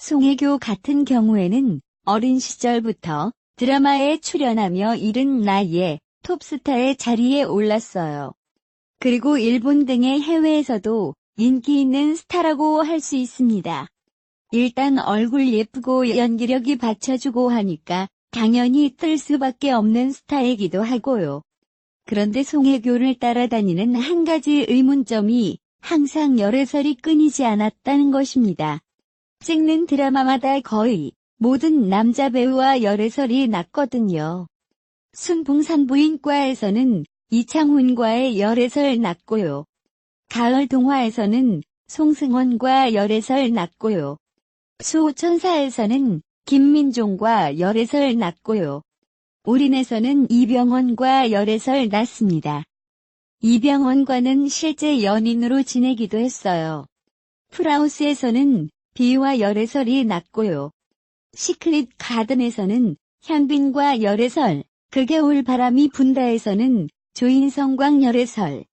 송혜교 같은 경우에는 어린 시절부터 드라마에 출연하며 이른 나이에 톱스타의 자리에 올랐어요. 그리고 일본 등의 해외에서도 인기 있는 스타라고 할 수 있습니다. 일단 얼굴 예쁘고 연기력이 받쳐주고 하니까 당연히 뜰 수밖에 없는 스타이기도 하고요. 그런데 송혜교를 따라다니는 한 가지 의문점이 항상 열애설이 끊이지 않았다는 것입니다. 찍는 드라마마다 거의 모든 남자 배우와 열애설이 났거든요. 순풍산부인과에서는 이창훈과의 열애설 났고요. 가을동화에서는 송승헌과 열애설 났고요. 수호천사에서는 김민종과 열애설 났고요. 올인에서는 이병헌과 열애설 났습니다. 이병헌과는 실제 연인으로 지내기도 했어요. 풀하우스에서는 비와 열애설이 났고요. 시크릿 가든에서는 현빈과 열애설, 그 겨울 바람이 분다에서는 조인성과 열애설,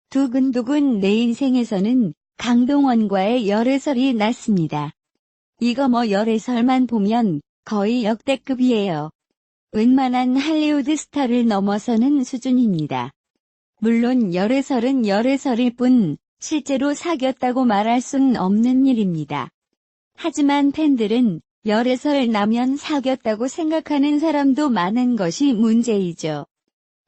두근두근 내 인생에서는 강동원과의 열애설이 났습니다. 이거 뭐 열애설만 보면 거의 역대급이에요. 웬만한 할리우드 스타를 넘어서는 수준입니다. 물론 열애설은 열애설일 뿐 실제로 사귀었다고 말할 순 없는 일입니다. 하지만 팬들은 열애설 나면 사귀었다고 생각하는 사람도 많은 것이 문제이죠.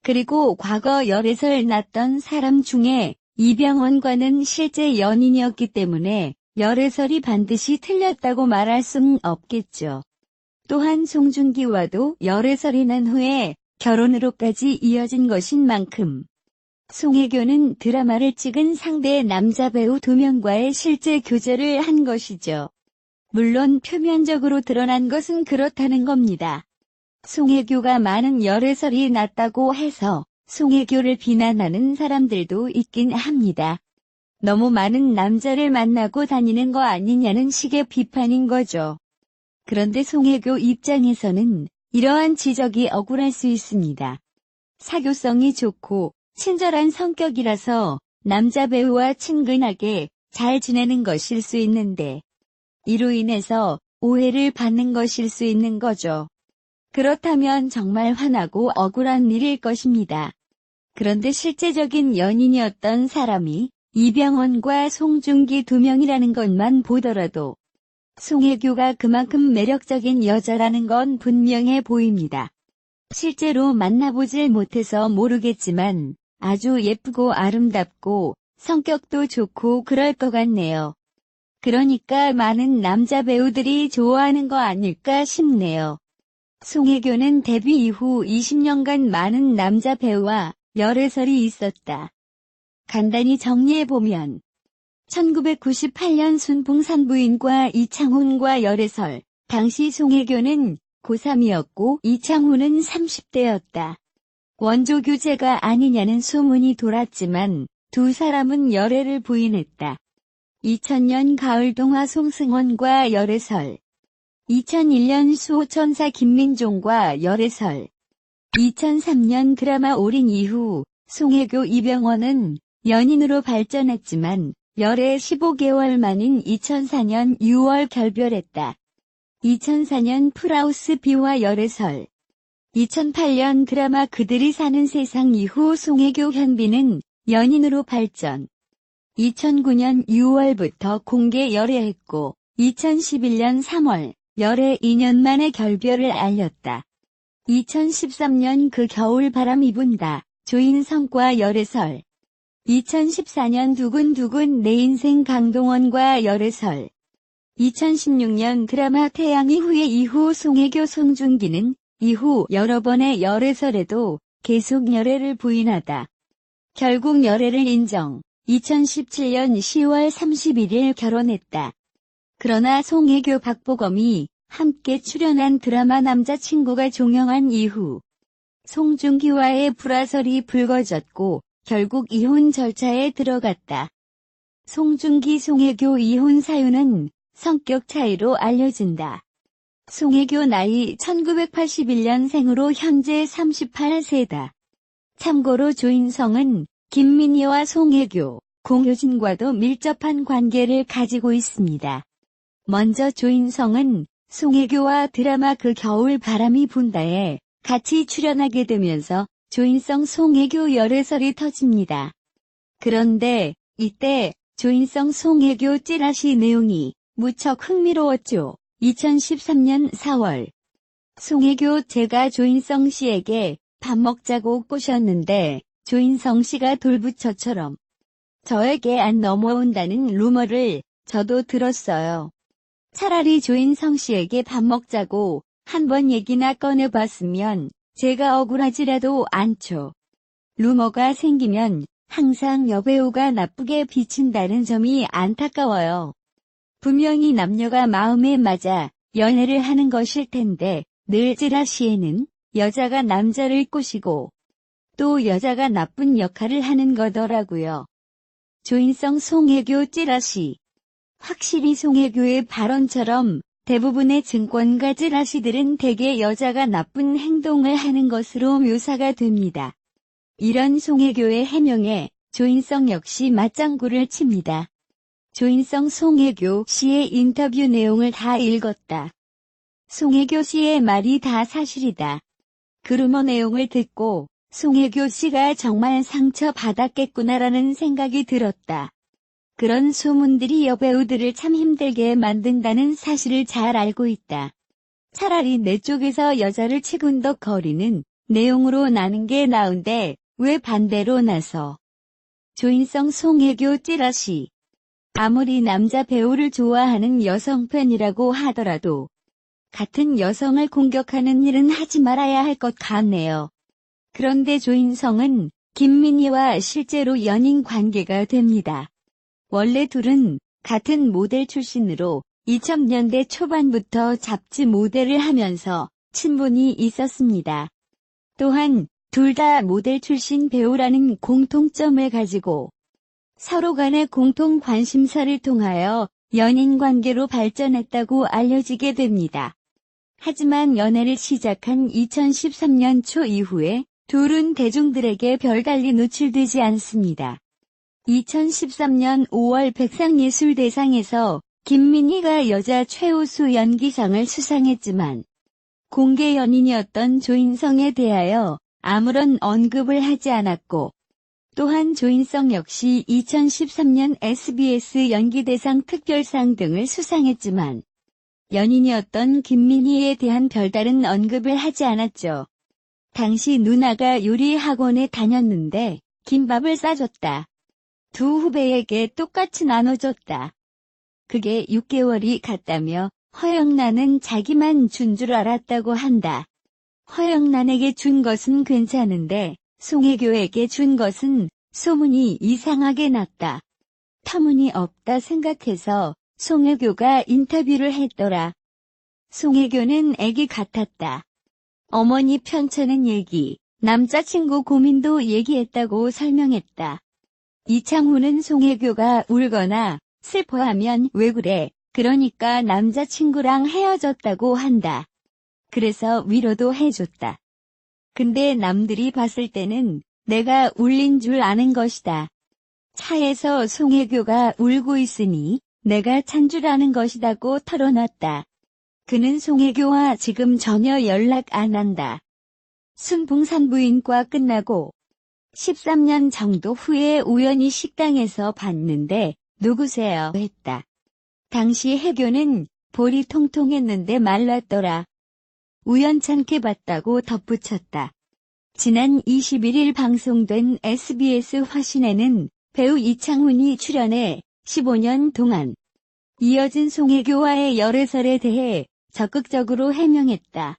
그리고 과거 열애설 났던 사람 중에 이병헌과는 실제 연인이었기 때문에 열애설이 반드시 틀렸다고 말할 순 없겠죠. 또한 송중기와도 열애설이 난 후에 결혼으로까지 이어진 것인 만큼 송혜교는 드라마를 찍은 상대 남자 배우 2명과의 실제 교제를 한 것이죠. 물론 표면적으로 드러난 것은 그렇다는 겁니다. 송혜교가 많은 열애설이 났다고 해서 송혜교를 비난하는 사람들도 있긴 합니다. 너무 많은 남자를 만나고 다니는 거 아니냐는 식의 비판인 거죠. 그런데 송혜교 입장에서는 이러한 지적이 억울할 수 있습니다. 사교성이 좋고 친절한 성격이라서 남자 배우와 친근하게 잘 지내는 것일 수 있는데 이로 인해서 오해를 받는 것일 수 있는 거죠. 그렇다면 정말 화나고 억울한 일일 것입니다. 그런데 실제적인 연인이었던 사람이 이병헌과 송중기 2명이라는 것만 보더라도 송혜교가 그만큼 매력적인 여자라는 건 분명해 보입니다. 실제로 만나보질 못해서 모르겠지만 아주 예쁘고 아름답고 성격도 좋고 그럴 것 같네요. 그러니까 많은 남자 배우들이 좋아하는 거 아닐까 싶네요. 송혜교는 데뷔 이후 20년간 많은 남자 배우와 열애설이 있었다. 간단히 정리해보면 1998년 순풍산부인과 이창훈과 열애설, 당시 송혜교는 고3이었고 이창훈은 30대였다. 원조 교제가 아니냐는 소문이 돌았지만 두 사람은 열애를 부인했다. 2000년 가을동화 송승헌과 열애설, 2001년 수호천사 김민종과 열애설, 2003년 드라마 올인 이후 송혜교 이병헌은 연인으로 발전했지만 열애 15개월 만인 2004년 6월 결별했다. 2004년 풀하우스 비와 열애설, 2008년 드라마 그들이 사는 세상 이후 송혜교 현빈은 연인으로 발전. 2009년 6월부터 공개 열애했고 2011년 3월 열애 2년 만에 결별을 알렸다. 2013년 그 겨울 바람이 분다. 조인성과 열애설. 2014년 두근두근 내 인생 강동원과 열애설. 2016년 드라마 태양의 후예 이후 송혜교 송중기는 이후 여러 번의 열애설에도 계속 열애를 부인하다. 결국 열애를 인정. 2017년 10월 31일 결혼했다. 그러나 송혜교 박보검이 함께 출연한 드라마 남자친구가 종영한 이후 송중기와의 불화설이 불거졌고 결국 이혼 절차에 들어갔다. 송중기 송혜교 이혼 사유는 성격 차이로 알려진다. 송혜교 나이 1981년생으로 현재 38세다. 참고로 조인성은 김민희와 송혜교, 공효진과도 밀접한 관계를 가지고 있습니다. 먼저 조인성은 송혜교와 드라마 그 겨울 바람이 분다에 같이 출연하게 되면서 조인성 송혜교 열애설이 터집니다. 그런데 이때 조인성 송혜교 찌라시 내용이 무척 흥미로웠죠. 2013년 4월 송혜교 제가 조인성 씨에게 밥 먹자고 꼬셨는데 조인성 씨가 돌부처처럼 저에게 안 넘어온다는 루머를 저도 들었어요. 차라리 조인성 씨에게 밥 먹자고 한 번 얘기나 꺼내봤으면 제가 억울하지라도 않죠. 루머가 생기면 항상 여배우가 나쁘게 비친다는 점이 안타까워요. 분명히 남녀가 마음에 맞아 연애를 하는 것일 텐데 늘 찌라시에는 여자가 남자를 꼬시고 또 여자가 나쁜 역할을 하는 거더라고요. 조인성 송혜교 찌라시. 확실히 송혜교의 발언처럼 대부분의 증권가 찌라시들은 대개 여자가 나쁜 행동을 하는 것으로 묘사가 됩니다. 이런 송혜교의 해명에 조인성 역시 맞장구를 칩니다. 조인성 송혜교 씨의 인터뷰 내용을 다 읽었다. 송혜교 씨의 말이 다 사실이다. 그 루머 내용을 듣고 송혜교 씨가 정말 상처받았겠구나라는 생각이 들었다. 그런 소문들이 여배우들을 참 힘들게 만든다는 사실을 잘 알고 있다. 차라리 내 쪽에서 여자를 치근덕거리는 내용으로 나는 게 나은데 왜 반대로 나서. 조인성 송혜교 찌라시. 아무리 남자 배우를 좋아하는 여성 팬이라고 하더라도 같은 여성을 공격하는 일은 하지 말아야 할 것 같네요. 그런데 조인성은 김민희와 실제로 연인 관계가 됩니다. 원래 둘은 같은 모델 출신으로 2000년대 초반부터 잡지 모델을 하면서 친분이 있었습니다. 또한 둘 다 모델 출신 배우라는 공통점을 가지고 서로 간의 공통 관심사를 통하여 연인 관계로 발전했다고 알려지게 됩니다. 하지만 연애를 시작한 2013년 초 이후에 둘은 대중들에게 별달리 노출되지 않습니다. 2013년 5월 백상예술대상에서 김민희가 여자 최우수 연기상을 수상했지만 공개 연인이었던 조인성에 대하여 아무런 언급을 하지 않았고 또한 조인성 역시 2013년 SBS 연기대상 특별상 등을 수상했지만 연인이었던 김민희에 대한 별다른 언급을 하지 않았죠. 당시 누나가 요리 학원에 다녔는데 김밥을 싸줬다. 두 후배에게 똑같이 나눠줬다. 그게 6개월이 갔다며 허영란은 자기만 준 줄 알았다고 한다. 허영란에게 준 것은 괜찮은데 송혜교에게 준 것은 소문이 이상하게 났다. 터무니없다 생각해서 송혜교가 인터뷰를 했더라. 송혜교는 애기 같았다. 어머니 편찮은 얘기, 남자친구 고민도 얘기했다고 설명했다. 이창훈은 송혜교가 울거나 슬퍼하면 왜 그래? 그러니까 남자친구랑 헤어졌다고 한다. 그래서 위로도 해줬다. 근데 남들이 봤을 때는 내가 울린 줄 아는 것이다. 차에서 송혜교가 울고 있으니 내가 찬 줄 아는 것이다고 털어놨다. 그는 송혜교와 지금 전혀 연락 안 한다. 순풍산부인과 끝나고 13년 정도 후에 우연히 식당에서 봤는데 누구세요? 했다. 당시 혜교는 볼이 통통했는데 말랐더라. 우연찮게 봤다고 덧붙였다. 지난 21일 방송된 SBS 화신에는 배우 이창훈이 출연해 15년 동안 이어진 송혜교와의 열애설에 대해 적극적으로 해명했다.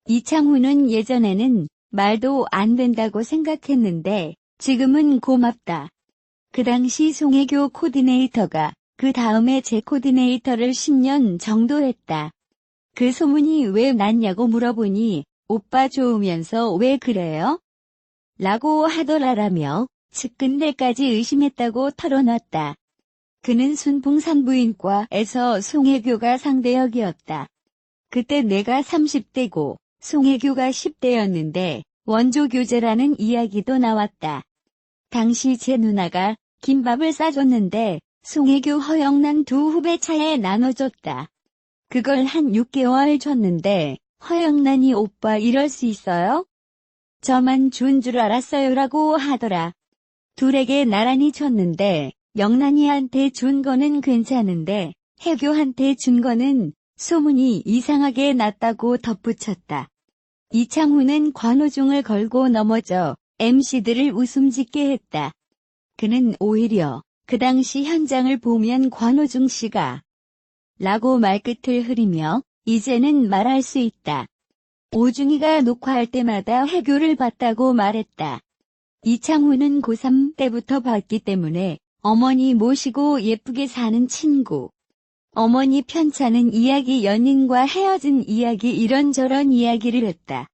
이창훈은 예전에는 말도 안 된다고 생각했는데 지금은 고맙다. 그 당시 송혜교 코디네이터가 그 다음에 제 코디네이터를 10년 정도 했다. 그 소문이 왜 났냐고 물어보니 오빠 좋으면서 왜 그래요? 라고 하더라라며 측근들까지 의심했다고 털어놨다. 그는 순풍산부인과에서 송혜교가 상대역이었다. 그때 내가 30대고 송혜교가 10대였는데 원조교제라는 이야기도 나왔다. 당시 제 누나가 김밥을 싸줬는데 송혜교 허영란 두 후배 차에 나눠줬다. 그걸 한 6개월 줬는데 허영란이 오빠 이럴 수 있어요? 저만 준 줄 알았어요라고 하더라. 둘에게 나란히 줬는데 영란이한테 준 거는 괜찮은데 혜교한테 준 거는 소문이 이상하게 났다고 덧붙였다. 이창훈은 관호중을 걸고 넘어져 MC들을 웃음짓게 했다. 그는 오히려 그 당시 현장을 보면 관호중 씨가 라고 말끝을 흐리며 이제는 말할 수 있다. 오중이가 녹화할 때마다 혜교를 봤다고 말했다. 이창훈은 고3 때부터 봤기 때문에 어머니 모시고 예쁘게 사는 친구. 어머니 편찮은 이야기 연인과 헤어진 이야기 이런저런 이야기를 했다.